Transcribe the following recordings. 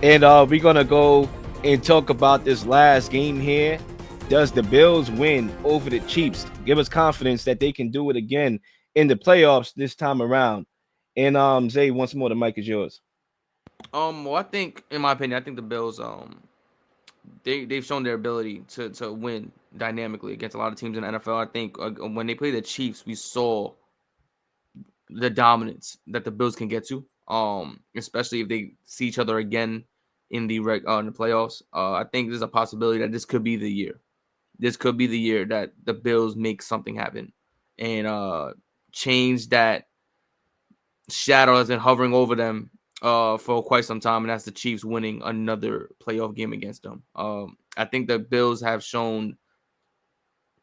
And we're gonna go and talk about this last game here. Does the Bills win over the Chiefs? Give us confidence that they can do it again in the playoffs this time around. And Zay, once more, the mic is yours. Well, I think, in my opinion, I think the Bills, they've shown their ability to win dynamically against a lot of teams in the NFL. I think when they play the Chiefs, we saw the dominance that the Bills can get to. Especially if they see each other again in the playoffs. I think there's a possibility that this could be the year. This could be the year that the Bills make something happen and change that shadow that's been hovering over them for quite some time, and that's the Chiefs winning another playoff game against them. I think the Bills have shown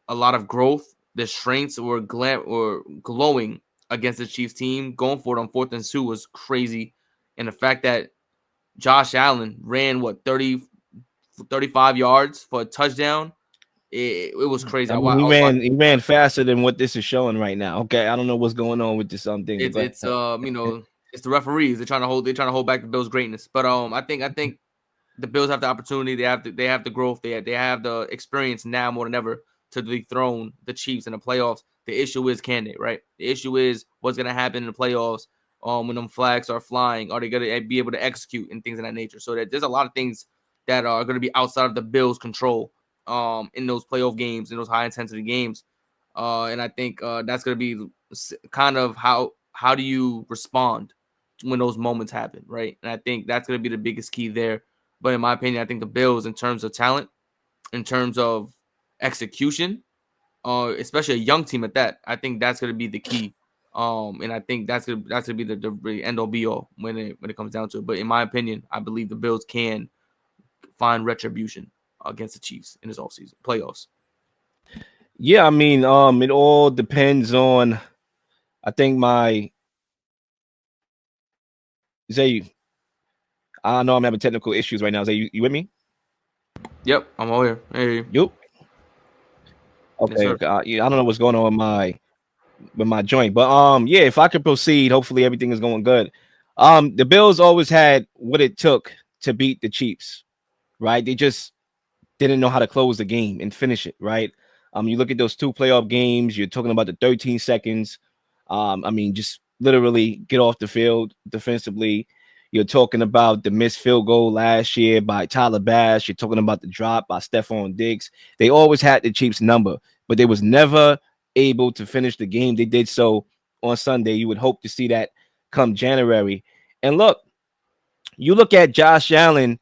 a lot of growth. The strengths were glowing against the Chiefs team. Going for it on 4th and 2 was crazy, and the fact that Josh Allen ran 35 yards for a touchdown. It was crazy. I I, mean, I was watching. he ran faster than what this is showing right now. Okay, I don't know what's going on with this thing, but It's go it's it's the referees. They're trying to hold back the Bills' greatness. But I think the Bills have the opportunity. They have the growth. They have the experience now more than ever to dethrone the Chiefs in the playoffs. The issue is, can they, right? The issue is what's gonna happen in the playoffs. When them flags are flying, are they gonna be able to execute and things of that nature? So that there's a lot of things that are gonna be outside of the Bills' control. In those playoff games, in those high intensity games, and I think that's gonna be kind of how do you respond when those moments happen, right? And I think that's gonna be the biggest key there. But in my opinion, I think the Bills, in terms of talent, in terms of execution, especially a young team at that, I think that's going to be the key. And I think that's gonna be the end all be all when it comes down to it. But in my opinion, I believe the Bills can find retribution against the Chiefs in this offseason playoffs. yeah, I mean, it all depends on. I think my Zay. I know I'm having technical issues right now. Zay, you with me? Yep, I'm all here. Hey, You yes, okay? sir. Okay. Yeah, I don't know what's going on with my joint, but yeah, if I could proceed, hopefully everything is going good. The Bills always had what it took to beat the Chiefs, right? They just didn't know how to close the game and finish it, right? You look at those two playoff games. You're talking about the 13 seconds. I mean, just literally get off the field defensively. You're talking about the missed field goal last year by Tyler Bass. You're talking about the drop by Stephon Diggs. They always had the Chiefs number, but they was never able to finish the game. They did so on Sunday. You would hope to see that come January. And look, you look at Josh Allen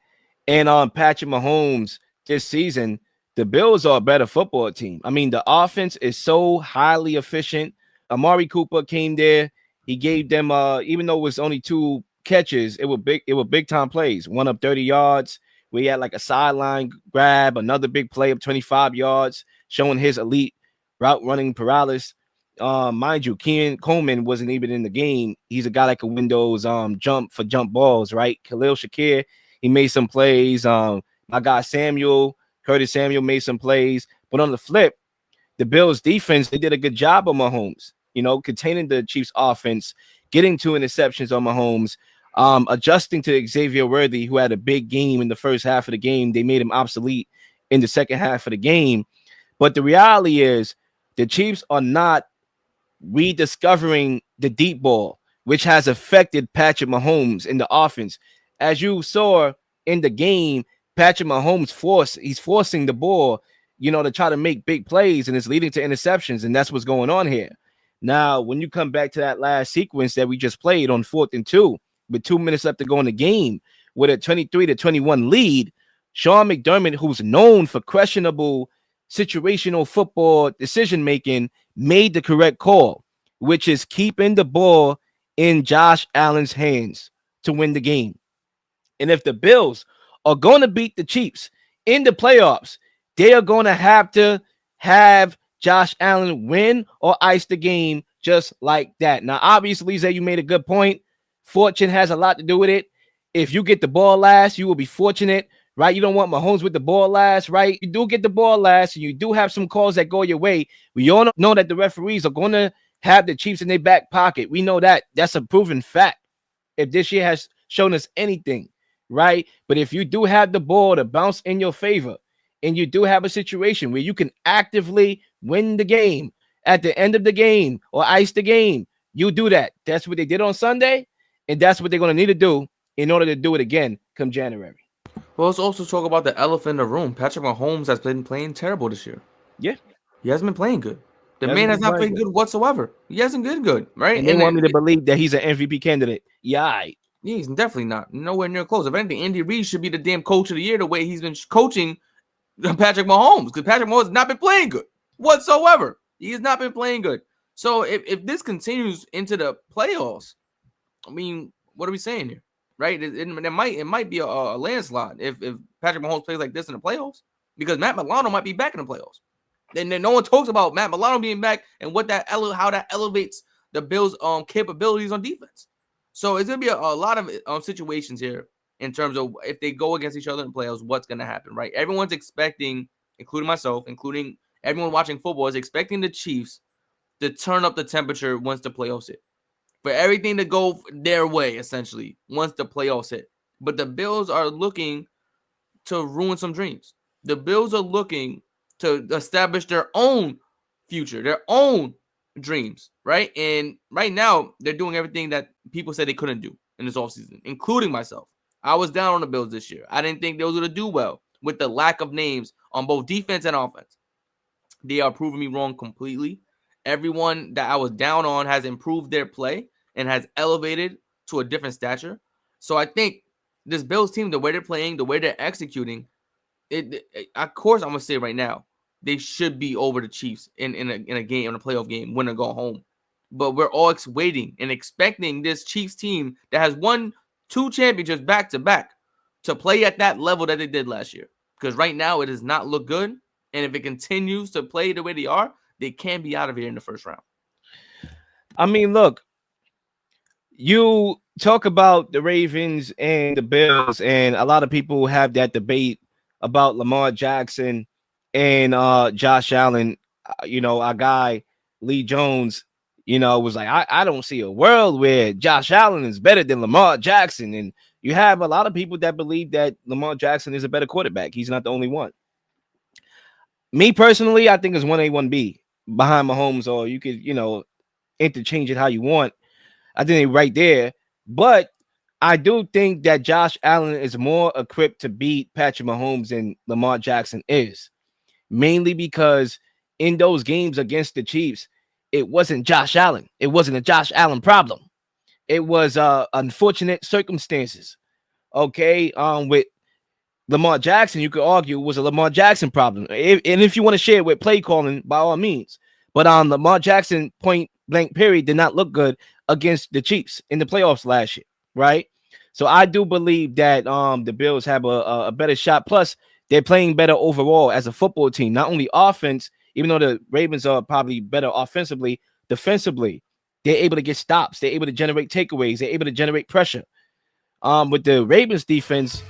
and Patrick Mahomes this season, the Bills are a better football team. I mean, the offense is so highly efficient. Amari Cooper came there. He gave them even though it was only two catches, it were big time plays. One up 30 yards. We had like a sideline grab, another big play of 25 yards, showing his elite route running paralysis. Mind you, Ken Coleman wasn't even in the game. He's a guy that can win those jump for jump balls, right? Khalil Shakir, he made some plays. My guy Curtis Samuel made some plays. But on the flip, the Bills defense, they did a good job on Mahomes, containing the Chiefs offense, getting two interceptions on Mahomes, adjusting to Xavier Worthy, who had a big game in the first half of the game. They made him obsolete in the second half of the game. But the reality is the Chiefs are not rediscovering the deep ball, which has affected Patrick Mahomes in the offense. As you saw in the game, Patrick Mahomes he's forcing the ball, to try to make big plays, and it's leading to interceptions, and that's what's going on here. Now, when you come back to that last sequence that we just played on 4th and 2, with 2 minutes left to go in the game, with a 23-21 lead, Sean McDermott, who's known for questionable situational football decision making, made the correct call, which is keeping the ball in Josh Allen's hands to win the game. And if the Bills are going to beat the Chiefs in the playoffs, they are going to have Josh Allen win or ice the game just like that. Now, obviously, Zay, you made a good point. Fortune has a lot to do with it. If you get the ball last, you will be fortunate, right? You don't want Mahomes with the ball last, right? You do get the ball last, and you do have some calls that go your way. We all know that the referees are going to have the Chiefs in their back pocket. We know that. That's a proven fact. If this year has shown us anything, right? But if you do have the ball to bounce in your favor, and you do have a situation where you can actively win the game at the end of the game or ice the game, you do that. That's what they did on Sunday, and that's what they're going to need to do in order to do it again come January. Well, let's also talk about the elephant in the room. Patrick Mahomes has been playing terrible this year. Yeah, He hasn't been playing good. The he hasn't man has been not playing played good. good whatsoever. He hasn't been good, right? And they want me to believe that he's an MVP candidate. Yeah, he's definitely not. Nowhere near close. If anything, Andy Reid should be the damn coach of the year the way he's been coaching Patrick Mahomes, because Patrick Mahomes has not been playing good whatsoever. He has not been playing good. So if this continues into the playoffs, I mean, what are we saying here, right? It might be a landslide if Patrick Mahomes plays like this in the playoffs, because Matt Milano might be back in the playoffs. And then no one talks about Matt Milano being back and how that elevates the Bills' capabilities on defense. So it's gonna be a lot of situations here in terms of if they go against each other in playoffs, what's gonna happen, right? Everyone's expecting, including myself, including everyone watching football, is expecting the Chiefs to turn up the temperature once the playoffs hit, for everything to go their way, essentially, once the playoffs hit. But the Bills are looking to ruin some dreams. The Bills are looking to establish their own future, their own dreams, right? And right now, they're doing everything that people said they couldn't do in this offseason, including myself. I was down on the Bills this year. I didn't think they was going to do well with the lack of names on both defense and offense. They are proving me wrong completely. Everyone that I was down on has improved their play and has elevated to a different stature. So I think this Bills team, the way they're playing, the way they're executing, of course, I'm going to say right now, they should be over the Chiefs in a game, in a playoff game, win or go home. But we're all waiting and expecting this Chiefs team that has won 2 championships back to back to play at that level that they did last year. Because right now it does not look good. And if it continues to play the way they are, they can be out of here in the first round. I mean, look, you talk about the Ravens and the Bills, and a lot of people have that debate about Lamar Jackson and Josh Allen. Our guy Lee Jones, was like, I don't see a world where Josh Allen is better than Lamar Jackson. And you have a lot of people that believe that Lamar Jackson is a better quarterback. He's not the only one. Me personally, I think it's 1A, 1B behind Mahomes, or you could, interchange it how you want. I think they're right there. But I do think that Josh Allen is more equipped to beat Patrick Mahomes than Lamar Jackson is. Mainly because in those games against the Chiefs, it wasn't Josh Allen. It wasn't a Josh Allen problem. It was unfortunate circumstances. Okay. With Lamar Jackson, you could argue, was a Lamar Jackson problem. And if you want to share it with play calling, by all means. But Lamar Jackson, point blank period, did not look good against the Chiefs in the playoffs last year, right? So I do believe that the Bills have a better shot. Plus, they're playing better overall as a football team. Not only offense, even though the Ravens are probably better offensively, defensively, they're able to get stops. They're able to generate takeaways. They're able to generate pressure. With the Ravens defense,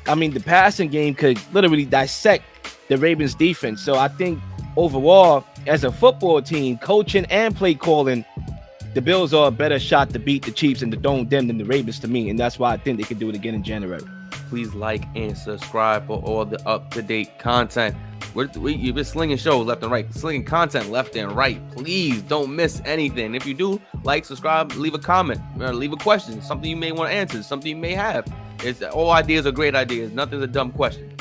I mean, the passing game could literally dissect the Ravens defense. So I think overall, as a football team, coaching and play calling, the Bills are a better shot to beat the Chiefs and to dome them than the Ravens to me. And that's why I think they could do it again in January. Please like and subscribe for all the up-to-date content. You've been slinging shows left and right, slinging content left and right. Please don't miss anything. If you do, like, subscribe, leave a comment, leave a question, something you may want to answer, something you may have. All ideas are great ideas. Nothing's a dumb question.